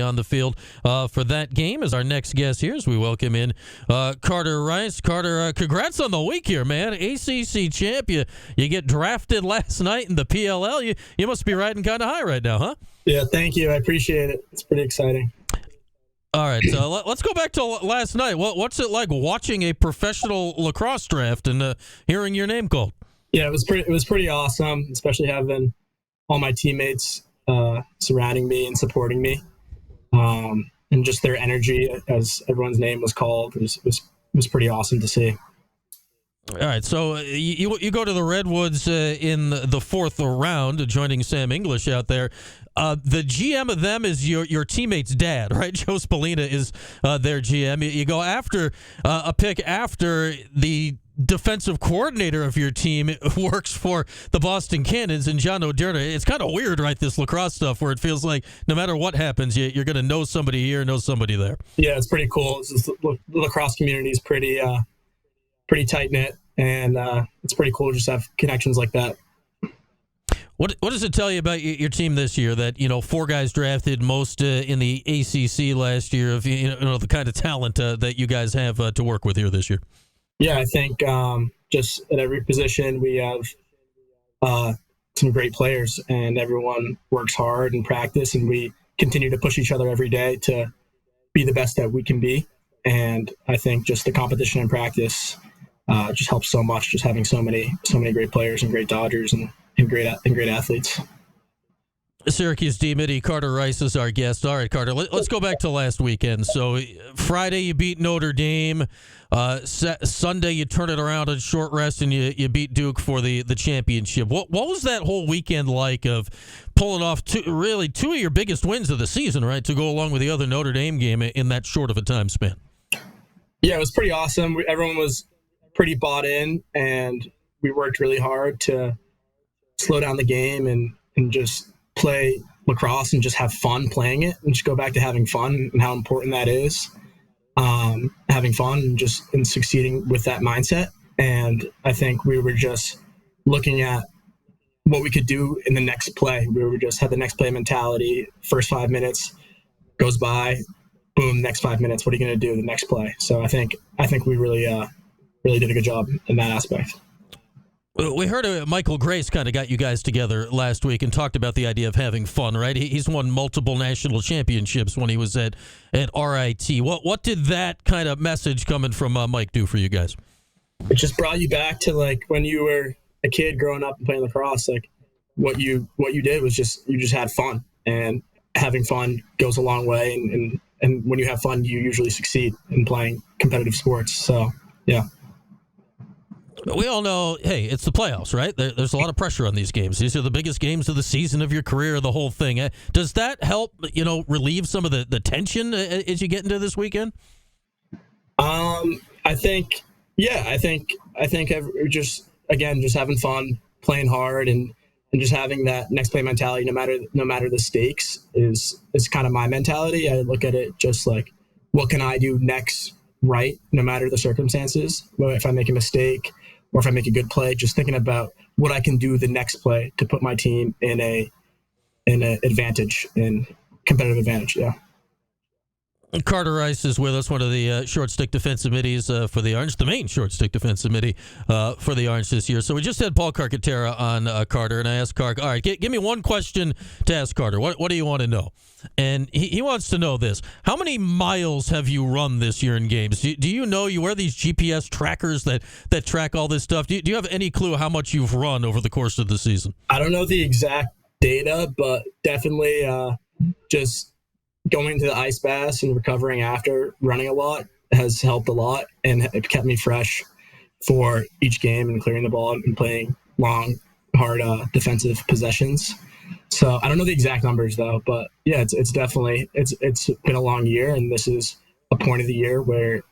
on the field for that game as our next guest here as we welcome in Carter Rice. Carter, congrats on the week here, man. ACC champ. You get drafted last night in the PLL. You must be riding kind of high right now, huh? Yeah, thank you. I appreciate it. It's pretty exciting. All right, so let's go back to last night. What's it like watching a professional lacrosse draft and hearing your name called? Yeah, it was pretty awesome, especially having all my teammates surrounding me and supporting me. And just their energy as everyone's name was called was pretty awesome to see. All right, so you go to the Redwoods in the fourth round, joining Sam English out there. The GM of them is your teammate's dad, right? Joe Spallina is their GM. You go after a pick after the defensive coordinator of your team works for the Boston Cannons and John O'Derna. It's kind of weird, right, this lacrosse stuff where it feels like no matter what happens, you're going to know somebody here, know somebody there. Yeah, it's pretty cool. The lacrosse community is pretty tight-knit, and it's pretty cool to just have connections like that. What does it tell you about your team this year that, four guys drafted, most in the ACC last year, of the kind of talent that you guys have to work with here this year? Yeah, I think just at every position we have some great players, and everyone works hard in practice, and we continue to push each other every day to be the best that we can be. And I think just the competition in practice just helps so much, just having so many great players and great Dodgers and great athletes. Syracuse D-Midi, Carter Rice is our guest. All right, Carter, let's go back to last weekend. So Friday you beat Notre Dame. Sunday you turn it around on short rest and you beat Duke for the championship. What was that whole weekend like of pulling off two of your biggest wins of the season, right, to go along with the other Notre Dame game in that short of a time span? Yeah, it was pretty awesome. Everyone was pretty bought in, and we worked really hard to slow down the game and just play lacrosse and just have fun playing it, and just go back to having fun and how important that is. Having fun and just succeeding with that mindset. And I think we were just looking at what we could do in the next play. We were just had the next play mentality. First 5 minutes goes by, boom, next 5 minutes. What are you going to do the next play? So I think we really did a good job in that aspect. We heard Michael Grace kind of got you guys together last week and talked about the idea of having fun, right? He's won multiple national championships when he was at RIT. What did that kind of message coming from Mike do for you guys? It just brought you back to like when you were a kid growing up and playing lacrosse. Like what you did was you just had fun, and having fun goes a long way. And when you have fun, you usually succeed in playing competitive sports. So yeah. We all know, hey, it's the playoffs, right? There's a lot of pressure on these games. These are the biggest games of the season, of your career, the whole thing. Does that help, relieve some of the tension as you get into this weekend? I think just having fun, playing hard, and just having that next play mentality, no matter the stakes, is kind of my mentality. I look at it just like, what can I do next, right? No matter the circumstances. Well, if I make a mistake, or if I make a good play, just thinking about what I can do the next play to put my team in a advantage, in competitive advantage. Yeah. Carter Rice is with us, one of the short stick defensive middies for the Orange, the main short stick defensive midi for the Orange this year. So we just had Paul Carcaterra on Carter, and I asked Carter, all right, give me one question to ask Carter. What do you want to know? And he wants to know this. How many miles have you run this year in games? Do you know, you wear these GPS trackers that track all this stuff? Do you have any clue how much you've run over the course of the season? I don't know the exact data, but definitely just going to the ice baths and recovering after running a lot has helped a lot, and it kept me fresh for each game and clearing the ball and playing long, hard defensive possessions. So I don't know the exact numbers though, but yeah, it's definitely it's been a long year, and this is a point of the year where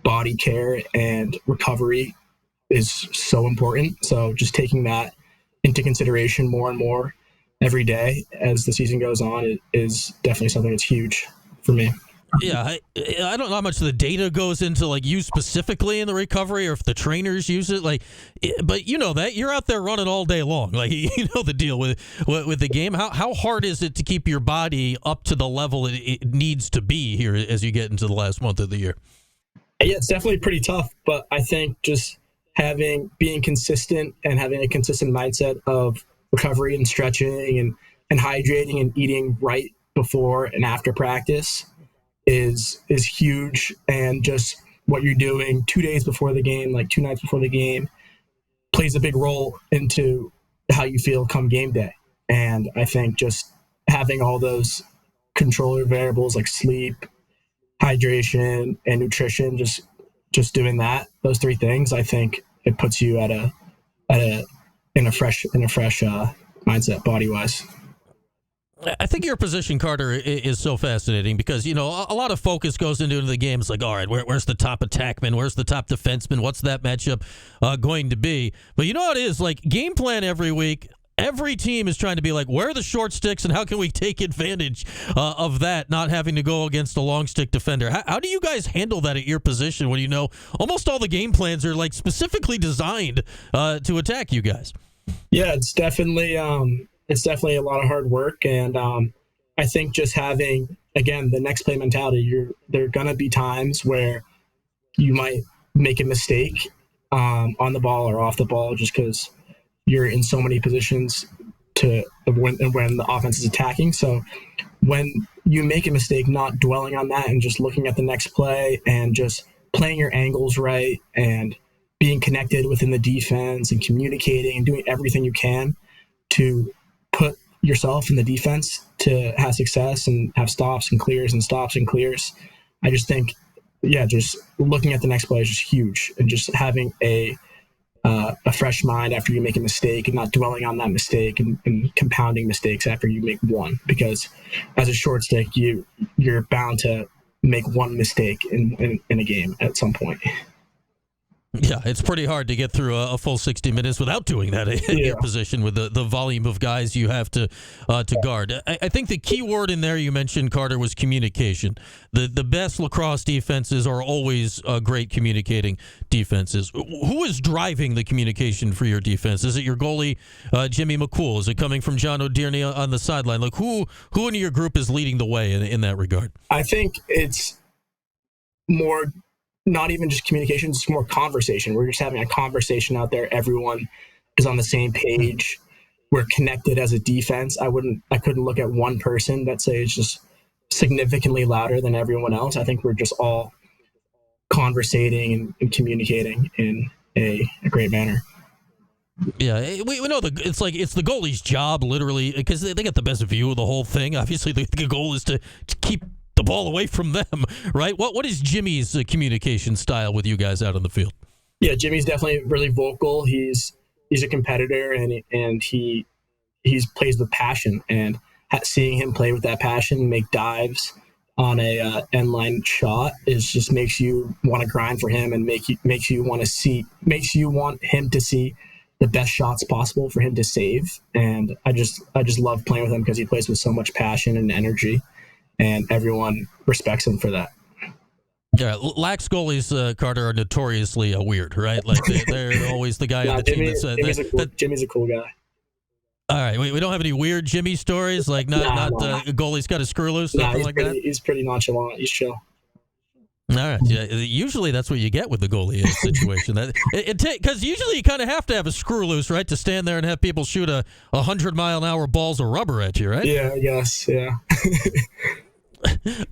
body care and recovery is so important. So just taking that into consideration more and more every day as the season goes on is definitely something that's huge for me. Yeah, I don't know how much of the data goes into like you specifically in the recovery, or if the trainers use it. Like, but you know that you're out there running all day long. Like, you know the deal with the game. How hard is it to keep your body up to the level it needs to be here as you get into the last month of the year? Yeah, it's definitely pretty tough, but I think just being consistent and having a consistent mindset of recovery and stretching and hydrating and eating right before and after practice is huge. And just what you're doing 2 days before the game, like 2 nights before the game, plays a big role into how you feel come game day. And I think just having all those controller variables like sleep, hydration, and nutrition, just doing those 3 things, I think it puts you in a fresh mindset body wise. I think your position, Carter, is so fascinating because, you know, a lot of focus goes into the game. It's like, all right, where's the top attackman? Where's the top defenseman? What's that matchup going to be? But you know what it is? Like, game plan every week, every team is trying to be like, where are the short sticks and how can we take advantage of that, not having to go against a long stick defender? How do you guys handle that at your position when you know almost all the game plans are like specifically designed to attack you guys? Yeah, it's definitely a lot of hard work, and I think just having, again, the next play mentality. There are gonna be times where you might make a mistake on the ball or off the ball, just because you're in so many positions when the offense is attacking. So when you make a mistake, not dwelling on that and just looking at the next play and just playing your angles right and being connected within the defense and communicating and doing everything you can to put yourself in the defense to have success and have stops and clears and stops and clears. I just think, just looking at the next play is just huge, and just having a fresh mind after you make a mistake and not dwelling on that mistake and compounding mistakes after you make one, because as a short stick, you're bound to make one mistake in a game at some point. Yeah, it's pretty hard to get through a full 60 minutes without doing that in your position with the volume of guys you have to guard. I think the key word in there you mentioned, Carter, was communication. The best lacrosse defenses are always great communicating defenses. Who is driving the communication for your defense? Is it your goalie, Jimmy McCool? Is it coming from John O'Dearney on the sideline? Like, who in your group is leading the way in that regard? I think it's more not even just communication, it's more conversation. We're just having a conversation out there. Everyone is on the same page. We're connected as a defense. I couldn't look at one person that say it's just significantly louder than everyone else. I think we're just all conversating and communicating in a great manner. Yeah, we know it's the goalie's job, literally, because they get the best view of the whole thing. Obviously, the goal is to keep the ball away from them, right? What is Jimmy's communication style with you guys out on the field? Yeah, Jimmy's definitely really vocal. He's a competitor, and he plays with passion. And seeing him play with that passion, make dives on a end line shot, just makes you want to grind for him, and makes you want him to see the best shots possible for him to save. And I just love playing with him because he plays with so much passion and energy, and everyone respects him for that. Yeah, lax goalies, Carter, are notoriously weird, right? Like they're always the guy on the team Jimmy's a cool guy. All right, we don't have any weird Jimmy stories, like not goalie's got a screw loose, something like that. He's pretty nonchalant. He's chill. All right. Yeah, usually that's what you get with the goalie situation. Because usually you kind of have to have a screw loose, right, to stand there and have people shoot 100-mile-an-hour balls of rubber at you, right? Yeah. Yes. Yeah.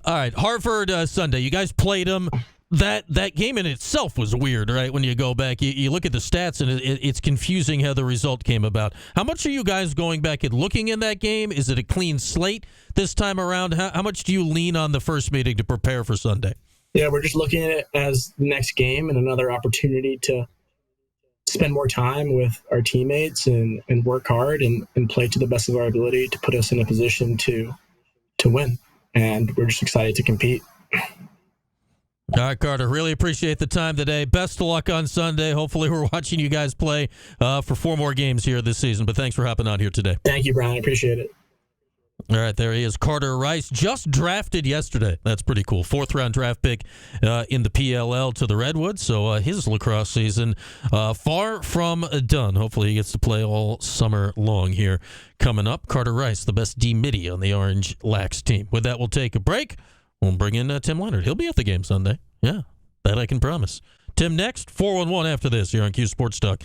All right. Harvard Sunday. You guys played them. That game in itself was weird, right? When you go back, you look at the stats, and it's confusing how the result came about. How much are you guys going back and looking in that game? Is it a clean slate this time around? How much do you lean on the first meeting to prepare for Sunday? Yeah, we're just looking at it as the next game and another opportunity to spend more time with our teammates and work hard and play to the best of our ability to put us in a position to win. And we're just excited to compete. All right, Carter, really appreciate the time today. Best of luck on Sunday. Hopefully we're watching you guys play for 4 more games here this season. But thanks for hopping on here today. Thank you, Brian. I appreciate it. All right, there he is, Carter Rice, just drafted yesterday. That's pretty cool. 4th-round draft pick in the PLL to the Redwoods. So his lacrosse season far from done. Hopefully he gets to play all summer long here coming up. Carter Rice, the best D-midi on the Orange Lax team. With that, we'll take a break. We'll bring in Tim Leonard. He'll be at the game Sunday. Yeah, that I can promise. Tim next, 411 after this here on Q Sports Talk.